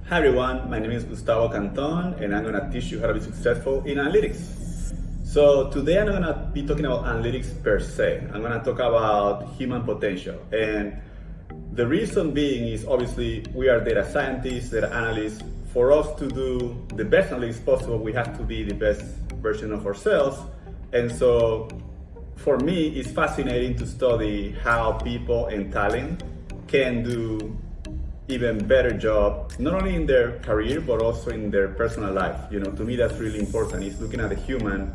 Hi everyone, my name is Gustavo Canton and I'm going to teach you how to be successful in analytics. So today I'm not going to be talking about analytics per se. I'm going to talk about human potential. And the reason being is obviously we are data scientists, data analysts. For us to do the best analytics possible, we have to be the best version of ourselves. And so for me, it's fascinating to study how people and talent can do even better job, not only in their career, but also in their personal life. You know, to me, that's really important. It's looking at the human,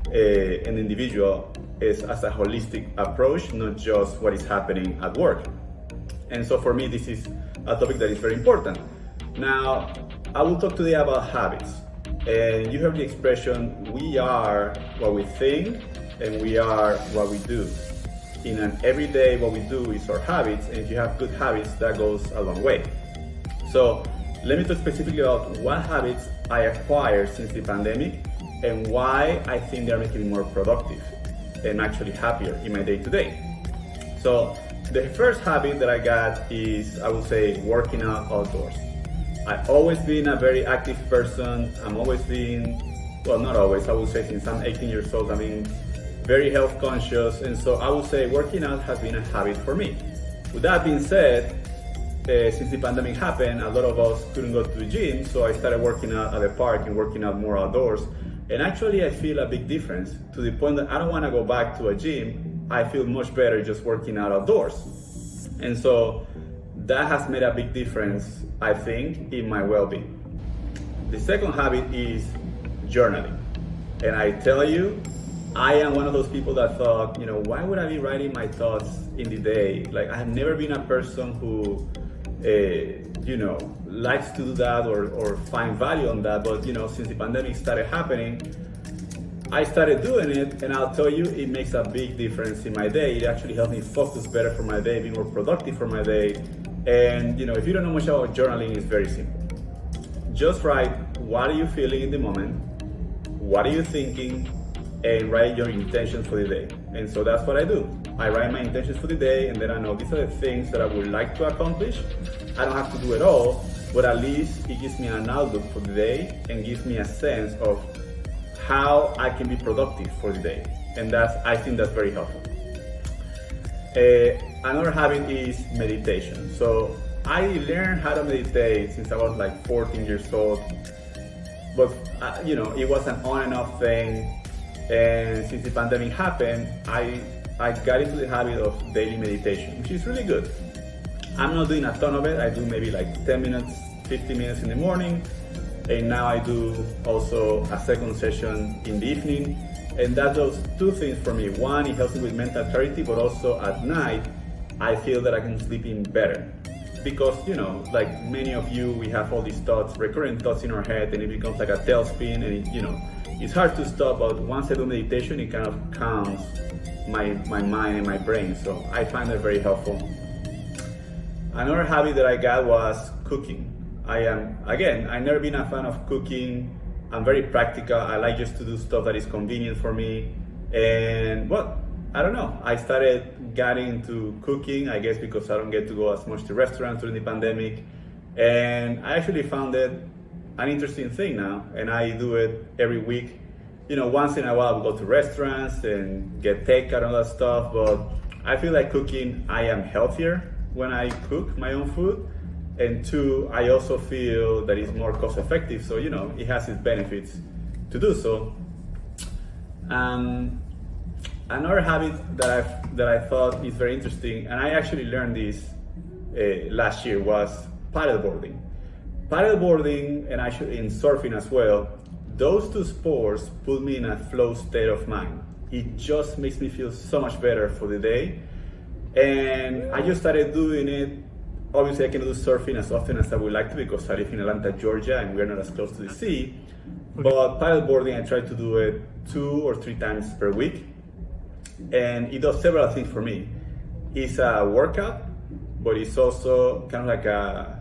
an individual as a holistic approach, not just what is happening at work. And so for me, this is a topic that is very important. Now, I will talk today about habits. And you heard the expression, we are what we think and we are what we do. In an everyday, what we do is our habits, and if you have good habits, that goes a long way. So let me talk specifically about what habits I acquired since the pandemic and why I think they're making me more productive and actually happier in my day-to-day. So the first habit that I got is, I would say, working out outdoors. I've always been a very active person. I'm always been, well, not always, I would say since I'm 18 years old, I mean, very health conscious, and so I would say working out has been a habit for me. With that being said, since the pandemic happened, a lot of us couldn't go to the gym, so I started working out at the park and working out more outdoors. And actually I feel a big difference to the point that I don't want to go back to a gym. I feel much better just working out outdoors. And so that has made a big difference, I think, in my well-being. The second habit is journaling. And I tell you, I am one of those people that thought, you know, why would I be writing my thoughts in the day? Like, I have never been a person who, likes to do that or find value on that. But, you know, since the pandemic started happening, I started doing it, and I'll tell you, it makes a big difference in my day. It actually helps me focus better for my day, be more productive for my day. And, you know, if you don't know much about journaling, it's very simple. Just write, what are you feeling in the moment? What are you thinking? And write your intentions for the day. And so that's what I do. I write my intentions for the day, and then I know these are the things that I would like to accomplish. I don't have to do it all, but at least it gives me an outlook for the day and gives me a sense of how I can be productive for the day. And I think that's very helpful. Another habit is meditation. So I learned how to meditate since I was like 14 years old, but it was an on and off thing. And since the pandemic happened, I got into the habit of daily meditation, which is really good. I'm not doing a ton of it. I do maybe like 10 minutes, 15 minutes in the morning. And now I do also a second session in the evening. And that does two things for me. One, it helps me with mental clarity, but also at night, I feel that I can sleep in better. Because, like many of you, we have all these thoughts, recurrent thoughts in our head, and it becomes like a tailspin, and it's hard to stop, but once I do meditation, it kind of calms my mind and my brain. So I find that very helpful. Another habit that I got was cooking. I've never been a fan of cooking. I'm very practical. I like just to do stuff that is convenient for me. And I don't know. I started getting into cooking, I guess because I don't get to go as much to restaurants during the pandemic. And I actually found it an interesting thing now, and I do it every week. Once in a while I'll go to restaurants and get takeout and all that stuff, but I feel like cooking, I am healthier when I cook my own food. And two, I also feel that it's more cost effective, so it has its benefits to do so. Another habit that I thought is very interesting, and I actually learned this last year, was paddleboarding. Paddleboarding, and actually in surfing as well, those two sports put me in a flow state of mind. It just makes me feel so much better for the day. And I just started doing it. Obviously I can do surfing as often as I would like to because I live in Atlanta, Georgia, and we're not as close to the sea. But paddleboarding, I try to do it 2 or 3 times per week. And it does several things for me. It's a workout, but it's also kind of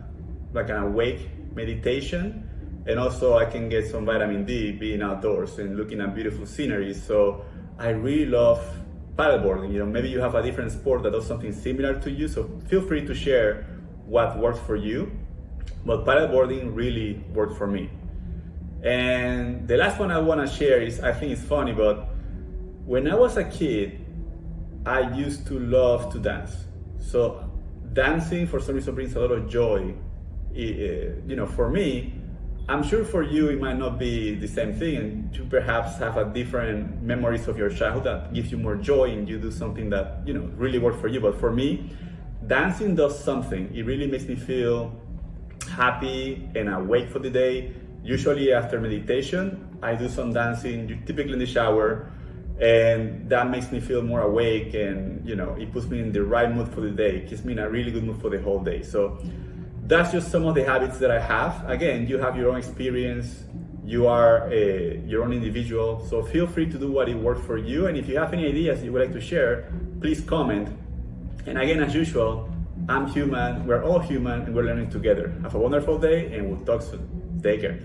like an awake meditation. And also I can get some vitamin D being outdoors and looking at beautiful scenery. So I really love paddleboarding. Maybe you have a different sport that does something similar to you. So feel free to share what works for you. but paddleboarding really worked for me. And the last one I want to share is, I think it's funny, but when I was a kid, I used to love to dance. So dancing for some reason brings a lot of joy. For me, I'm sure for you it might not be the same thing, and you perhaps have a different memories of your childhood that gives you more joy, and you do something that really worked for you. But for me, dancing does something. It really makes me feel happy and awake for the day. Usually after meditation, I do some dancing, typically in the shower, and that makes me feel more awake, and it puts me in the right mood for the day. It keeps me in a really good mood for the whole day. So that's just some of the habits that I have. Again, you have your own experience, you are your own individual, so feel free to do what it works for you. And if you have any ideas you would like to share, please comment. And again, as usual, I'm human, we're all human, and we're learning together. Have a wonderful day, and we'll talk soon. Take care.